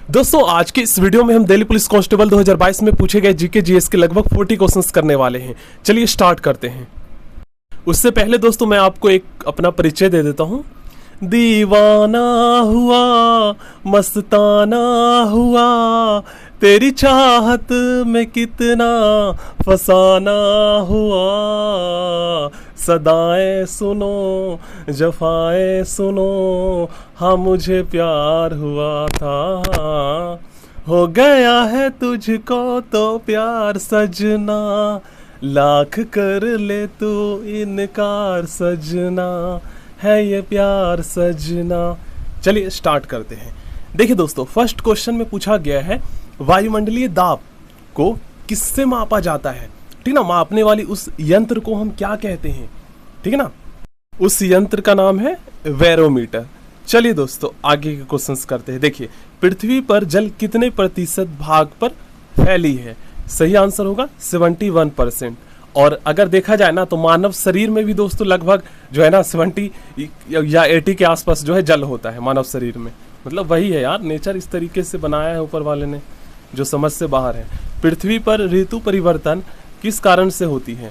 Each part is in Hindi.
दोस्तों आज के इस वीडियो में हम दिल्ली पुलिस कांस्टेबल 2022 में पूछे गए जीके जीएस के लगभग 40 क्वेश्चंस करने वाले हैं। चलिए स्टार्ट करते हैं। उससे पहले दोस्तों मैं आपको एक अपना परिचय दे देता हूं। दीवाना हुआ मस्ताना हुआ, तेरी चाहत में कितना फसाना हुआ, सदाएं सुनो जफाएं सुनो, हाँ मुझे प्यार हुआ था, हो गया है तुझको तो प्यार सजना, लाख कर ले तू इनकार सजना, है ये प्यार सजना। चलिए स्टार्ट करते हैं। देखिए दोस्तों फर्स्ट क्वेश्चन में पूछा गया है वायुमंडलीय दाब को किससे मापा जाता है। ठीक ना, मापने वाली उस यंत्र को हम क्या कहते हैं। ठीक है ना, उस यंत्र का नाम है बैरोमीटर। चलिए दोस्तों आगे के क्वेश्चंस करते हैं। देखिए पृथ्वी पर जल कितने प्रतिशत भाग पर फैली है। सही आंसर होगा 71%। और अगर देखा जाए ना तो मानव शरीर में भी दोस्तों लगभग जो है ना 70 या 80 के आसपास जो है जल होता है मानव शरीर में। मतलब वही है यार, नेचर इस तरीके से बनाया है ऊपर वाले ने जो समझ से बाहर है। पृथ्वी पर ऋतु परिवर्तन किस कारण से होती है।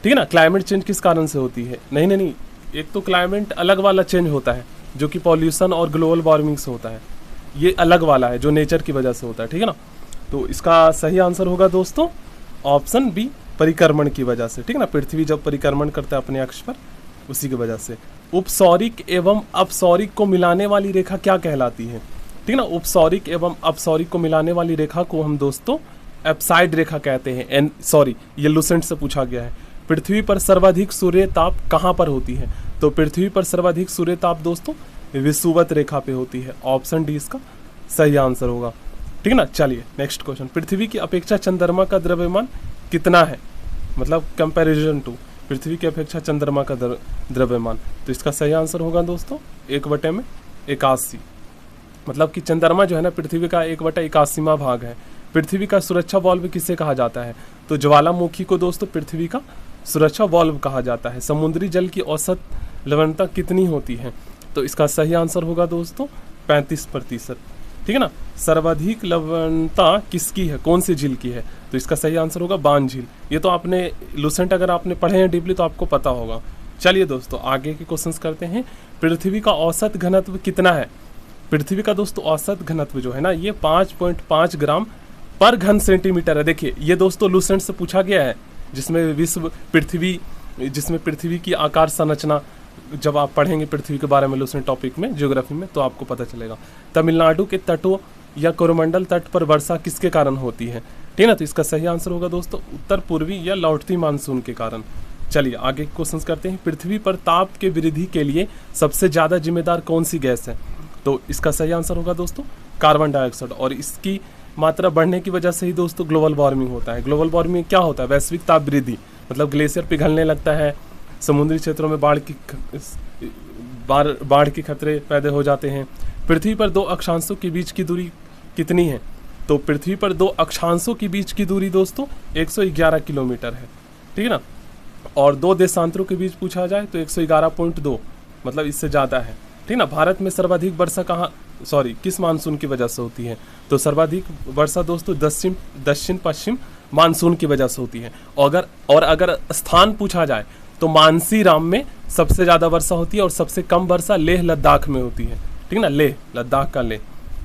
ठीक है ना, क्लाइमेट चेंज किस कारण से होती है। नहीं, एक तो क्लाइमेट अलग वाला चेंज होता है जो कि पॉल्यूशन और ग्लोबल वार्मिंग से होता है। ये अलग वाला है जो नेचर की वजह से होता है। ठीक है ना, तो इसका सही आंसर होगा दोस्तों ऑप्शन बी, परिक्रमण की वजह से। ठीक है ना, पृथ्वी जब परिक्रमण करता है अपने अक्ष पर, उसी की वजह से। उपसौरिक एवं अपसौरिक को मिलाने वाली रेखा क्या कहलाती है। ठीक है ना, उपसौरिक एवं अपसौरिक को मिलाने वाली रेखा को हम दोस्तों एप्साइड रेखा कहते हैं। ये लुसेंट से पूछा गया है। पृथ्वी पर सर्वाधिक सूर्य ताप कहाँ पर होती है। तो पृथ्वी पर सर्वाधिक सूर्य ताप दोस्तों विषुवत रेखा पे होती है। ऑप्शन डी इसका सही आंसर होगा। ठीक है ना, चलिए नेक्स्ट क्वेश्चन। पृथ्वी की अपेक्षा चंद्रमा का द्रव्यमान कितना है, मतलब कंपैरिजन टू पृथ्वी की अपेक्षा चंद्रमा का द्रव्यमान। तो इसका सही आंसर होगा दोस्तों 1/81। मतलब कि चंद्रमा जो है ना पृथ्वी का 1/81वां भाग है। पृथ्वी का सुरक्षा वाल्व किसे कहा जाता है। तो ज्वालामुखी को दोस्तों पृथ्वी का सुरक्षा वाल्व कहा जाता है। समुद्री जल की औसत लवणता कितनी होती है। तो इसका सही आंसर होगा दोस्तों 35%। ठीक है ना, सर्वाधिक लवणता किसकी है, कौन सी झील की है। तो इसका सही आंसर होगा बान झील। ये तो आपने लुसेंट अगर आपने पढ़े हैं डीपली तो आपको पता होगा। चलिए दोस्तों आगे के क्वेश्चंस करते हैं। पृथ्वी का औसत घनत्व कितना है। पृथ्वी का दोस्तों औसत घनत्व जो है ना ये 5.5 ग्राम पर घन सेंटीमीटर है। देखिए ये दोस्तों लुसेंट से पूछा गया है, जिसमें पृथ्वी की आकार संरचना जब आप पढ़ेंगे पृथ्वी के बारे में लुसेंट टॉपिक में ज्योग्राफी में तो आपको पता चलेगा। तमिलनाडु के तटों या कोरोमंडल तट पर वर्षा किसके कारण होती है। ठीक है ना, तो इसका सही आंसर होगा दोस्तों उत्तर पूर्वी या लौटती मानसून के कारण। चलिए आगे क्वेश्चंस करते हैं। पृथ्वी पर ताप के वृद्धि के लिए सबसे ज्यादा जिम्मेदार कौन सी गैस है। तो इसका सही आंसर होगा दोस्तों कार्बन डाइऑक्साइड। और इसकी मात्रा बढ़ने की वजह से ही दोस्तों ग्लोबल वार्मिंग होता है। ग्लोबल वार्मिंग क्या होता है, वैश्विक ताप वृद्धि, मतलब ग्लेशियर पिघलने लगता है, समुद्री क्षेत्रों में बाढ़ के खतरे पैदा हो जाते हैं। पृथ्वी पर दो अक्षांशों के बीच की दूरी कितनी है। तो पृथ्वी पर दो अक्षांशों के बीच की दूरी दोस्तों 111 किलोमीटर है। ठीक है ना, और दो देशांतरों के बीच पूछा जाए तो 111.2, मतलब इससे ज़्यादा है। ठीक ना, भारत में सर्वाधिक वर्षा किस मानसून की वजह से होती है। तो सर्वाधिक वर्षा दोस्तों दक्षिण पश्चिम मानसून की वजह से होती है। और अगर स्थान पूछा जाए तो मानसीराम में सबसे ज़्यादा वर्षा होती है और सबसे कम वर्षा लेह लद्दाख में होती है। ठीक ना, लेह लद्दाख का लेह।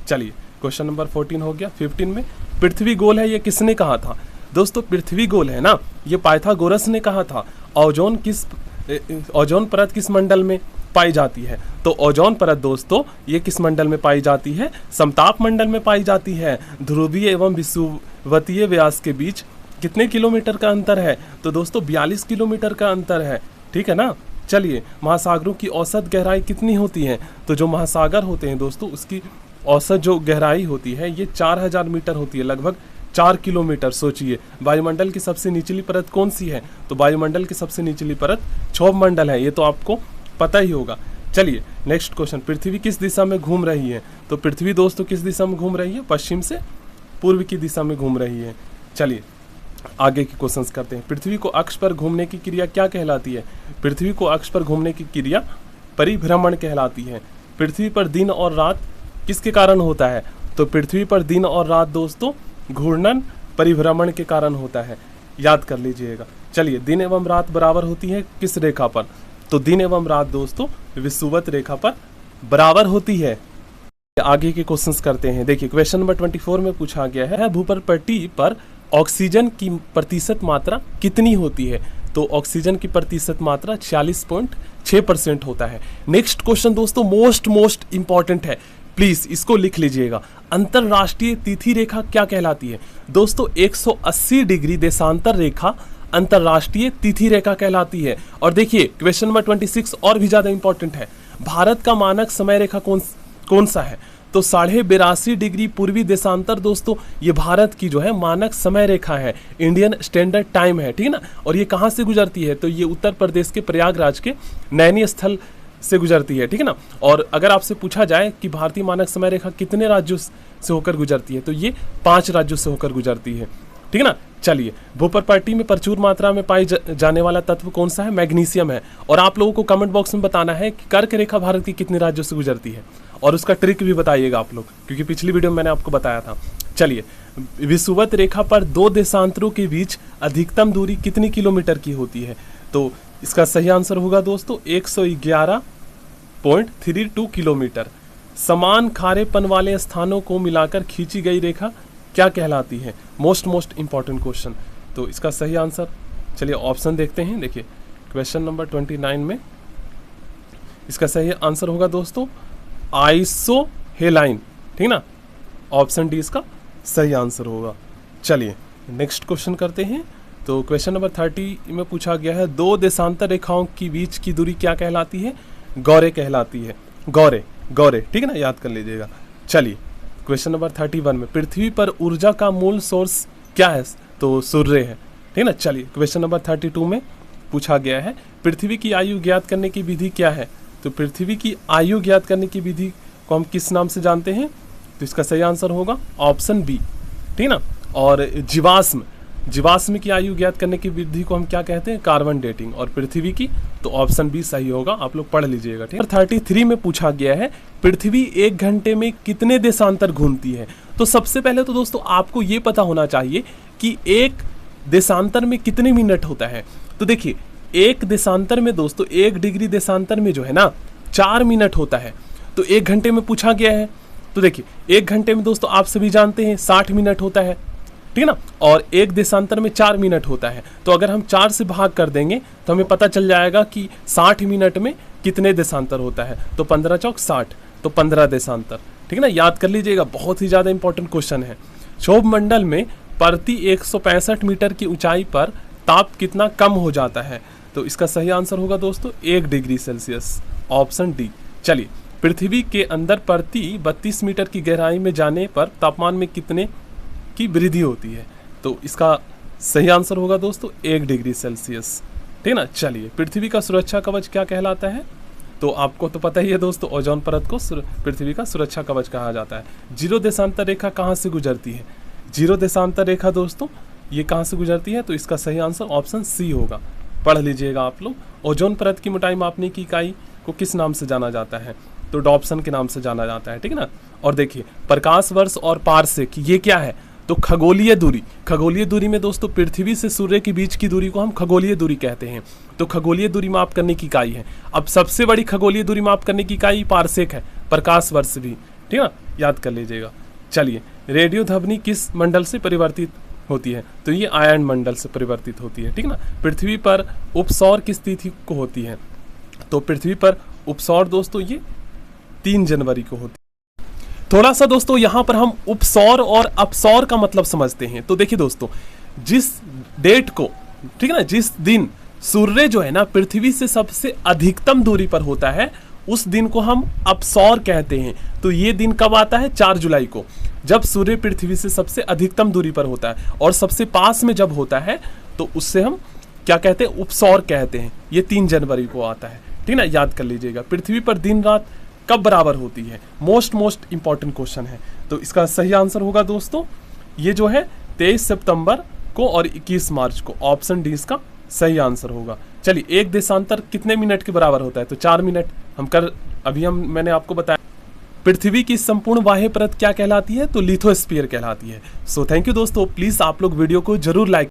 चलिए क्वेश्चन नंबर 14 हो गया। 15 में पृथ्वी गोल है ये किसने कहा था। दोस्तों पृथ्वी गोल है ना ये पाइथागोरस ने कहा था। ओजोन परत किस मंडल में पाई जाती है। तो ओजोन परत दोस्तों ये किस मंडल में पाई जाती है, समताप मंडल में पाई जाती है। ध्रुवीय एवं विषुवतीय व्यास के बीच कितने किलोमीटर का अंतर है। तो दोस्तों 42 किलोमीटर का अंतर है। ठीक है ना, चलिए महासागरों की औसत गहराई कितनी होती है। तो जो महासागर होते हैं दोस्तों उसकी औसत जो गहराई होती है ये 4000 मीटर होती है, लगभग 4 किलोमीटर। सोचिए वायुमंडल की सबसे निचली परत कौन सी है। तो वायुमंडल की सबसे निचली परत क्षोभ मंडल है, ये तो आपको पता ही होगा। चलिए नेक्स्ट क्वेश्चन। पृथ्वी किस दिशा में घूम रही है। तो पृथ्वी दोस्तों किस दिशा में घूम रही है, पश्चिम से पूर्व की दिशा में घूम रही है। चलिए आगे के क्वेश्चंस करते हैं। पृथ्वी को अक्ष पर घूमने की क्रिया क्या कहलाती है। पृथ्वी को अक्ष पर घूमने की क्रिया परिभ्रमण कहलाती है। पृथ्वी पर दिन और रात किसके कारण होता है। तो पृथ्वी पर दिन और रात दोस्तों घूर्णन परिभ्रमण के कारण होता है, याद कर लीजिएगा। चलिए, दिन एवं रात बराबर होती है किस रेखा पर? तो दिन एवं रात दोस्तों विषुवत रेखा पर बराबर होती है। आगे के क्वेश्चंस करते हैं। देखिए, क्वेश्चन नंबर 24 में पूछा गया है भूपर पट्टी पर ऑक्सीजन की प्रतिशत मात्रा कितनी होती है? तो ऑक्सीजन की प्रतिशत मात्रा 46.6% होता है। नेक्स्ट क्वेश्चन दोस्तों मोस्ट इंपॉर्टेंट है, प्लीज इसको लिख लीजिएगा। अंतरराष्ट्रीय तिथि रेखा क्या कहलाती है? दोस्तों 180 डिग्री देशांतर रेखा अंतरराष्ट्रीय तिथि रेखा कहलाती है। और देखिए, क्वेश्चन नंबर 26 और भी ज्यादा इंपॉर्टेंट है। भारत का मानक समय रेखा कौन सा है? तो 82.5 डिग्री पूर्वी देशांतर दोस्तों ये भारत की जो है मानक समय रेखा है, इंडियन स्टैंडर्ड टाइम है, ठीक है ना। और ये कहाँ से गुजरती है? तो ये उत्तर प्रदेश के प्रयागराज के नैनी स्थल से गुजरती है, ठीक है ना। और अगर आपसे पूछा जाए कि भारतीय मानक समय रेखा कितने राज्यों से होकर गुजरती है, तो ये 5 राज्यों से होकर गुजरती है, ठीक है ना। चलिए, भूपर पट्टी में प्रचुर मात्रा में पाई जाने वाला तत्व कौन सा है? मैग्नीशियम है। और आप लोगों को कमेंट बॉक्स में बताना है कि कर्क रेखा भारत की कितने राज्यों से गुजरती है, और उसका ट्रिक भी बताइएगा आप लोग, क्योंकि पिछली वीडियो में मैंने आपको बताया था। चलिए, विषुवत रेखा पर 2 देशांतरों के बीच अधिकतम दूरी कितनी किलोमीटर की होती है? तो इसका सही आंसर होगा दोस्तों 111.32 किलोमीटर। समान खारेपन वाले स्थानों को मिलाकर खींची गई रेखा क्या कहलाती है? Most important question. तो इसका सही आंसर, चलिए ऑप्शन देखते हैं। देखिए, क्वेश्चन नंबर 29 में इसका सही आंसर होगा दोस्तों आइसोहेलाइन, ठीक ना। ऑप्शन डी इसका सही आंसर होगा। चलिए नेक्स्ट क्वेश्चन करते हैं। तो क्वेश्चन नंबर 30 में पूछा गया है 2 देशांतर रेखाओं के बीच की दूरी क्या कहलाती है? गौरे कहलाती है। गौरे, ठीक है ना, याद कर लीजिएगा। चलिए, क्वेश्चन नंबर 31 में पृथ्वी पर ऊर्जा का मूल सोर्स क्या है? तो सूर्य है, ठीक है ना। चलिए, क्वेश्चन नंबर 32 में पूछा गया है पृथ्वी की आयु ज्ञात करने की विधि क्या है? तो पृथ्वी की आयु ज्ञात करने की विधि को हम किस नाम से जानते हैं? तो इसका सही आंसर होगा ऑप्शन बी, ठीक है ना। और जीवाश्म की आयु ज्ञात करने की विधि को हम क्या कहते हैं? Carbon dating. और पृथ्वी की, तो ऑप्शन बी सही होगा, आप लोग पढ़ लीजिएगा, ठीक है। 33 में पूछा गया है पृथ्वी 1 घंटे में कितने देशांतर घूमती है? तो सबसे पहले तो दोस्तों आपको ये पता होना चाहिए कि एक देशांतर में कितने मिनट होता है। तो देखिए, एक देशांतर में दोस्तों 1 डिग्री देशांतर में जो है ना 4 मिनट होता है। तो 1 घंटे में पूछा गया है, तो देखिए 1 घंटे में दोस्तों आप सभी जानते हैं 60 मिनट होता है, ठीक है ना। और एक देशांतर में 4 मिनट होता है। तो अगर हम 4 से भाग कर देंगे तो हमें पता चल जाएगा कि 60 मिनट में कितने देशांतर होता है। तो 15 चौक 60, तो 15 देशांतर, ठीक है ना, याद कर लीजिएगा। बहुत ही ज़्यादा इंपॉर्टेंट क्वेश्चन है। क्षोभ मंडल में प्रति 165 मीटर की ऊंचाई पर ताप कितना कम हो जाता है? तो इसका सही आंसर होगा दोस्तों 1 डिग्री सेल्सियस, ऑप्शन डी। चलिए, पृथ्वी के अंदर प्रति 32 मीटर की गहराई में जाने पर तापमान में कितने की वृद्धि होती है? तो इसका सही आंसर होगा दोस्तों 1 डिग्री सेल्सियस, ठीक है ना। चलिए, पृथ्वी का सुरक्षा कवच क्या कहलाता है? तो आपको तो पता ही है दोस्तों, ओजोन परत को पृथ्वी का सुरक्षा कवच कहा जाता है। 0 देशांतर रेखा कहाँ से गुजरती है? 0 देशांतर रेखा दोस्तों ये कहाँ से गुजरती है? तो इसका सही आंसर ऑप्शन सी होगा, पढ़ लीजिएगा आप लोग। ओजोन परत की मोटाई मापने की इकाई को किस नाम से जाना जाता है? तो डॉप्सन के नाम से जाना जाता है, ठीक है ना। और देखिए, प्रकाश वर्ष और पारसेक ये क्या है? तो खगोलीय दूरी में दोस्तों पृथ्वी से सूर्य के बीच की दूरी को हम खगोलीय दूरी कहते हैं। तो खगोलीय दूरी माप करने की इकाई है। अब सबसे बड़ी खगोलीय दूरी माप करने की इकाई पारसेक है, प्रकाश वर्ष भी, ठीक है ना, याद कर लीजिएगा। चलिए, रेडियो ध्वनि किस मंडल से परिवर्तित होती है? तो ये आयन मंडल से परिवर्तित होती है, ठीक है ना। पृथ्वी पर उपसौर किस तिथि को होती है? तो पृथ्वी पर उपसौर दोस्तों ये 3 जनवरी को होती है। थोड़ा सा दोस्तों यहाँ पर हम उपसौर और अपसौर का मतलब समझते हैं। तो देखिए दोस्तों, जिस डेट को, ठीक है ना, जिस दिन सूर्य जो है ना पृथ्वी से सबसे अधिकतम दूरी पर होता है उस दिन को हम अपसौर कहते हैं। तो ये दिन कब आता है? 4 जुलाई को, जब सूर्य पृथ्वी से सबसे अधिकतम दूरी पर होता है। और सबसे पास में जब होता है तो उससे हम क्या कहते हैं? उपसौर कहते हैं। ये 3 जनवरी को आता है, ठीक ना, याद कर लीजिएगा। पृथ्वी पर दिन रात कब बराबर होती है? मोस्ट इंपॉर्टेंट क्वेश्चन है। तो इसका सही आंसर होगा दोस्तों ये जो है 23 सितंबर को और 21 मार्च को, ऑप्शन डी इसका सही आंसर होगा। चलिए, एक देशांतर कितने मिनट के बराबर होता है? तो 4 मिनट। मैंने आपको बताया पृथ्वी की संपूर्ण बाह्य परत क्या कहलाती है? तो लिथोस्फीयर कहलाती है। सो थैंक यू दोस्तों, प्लीज आप लोग वीडियो को जरूर लाइक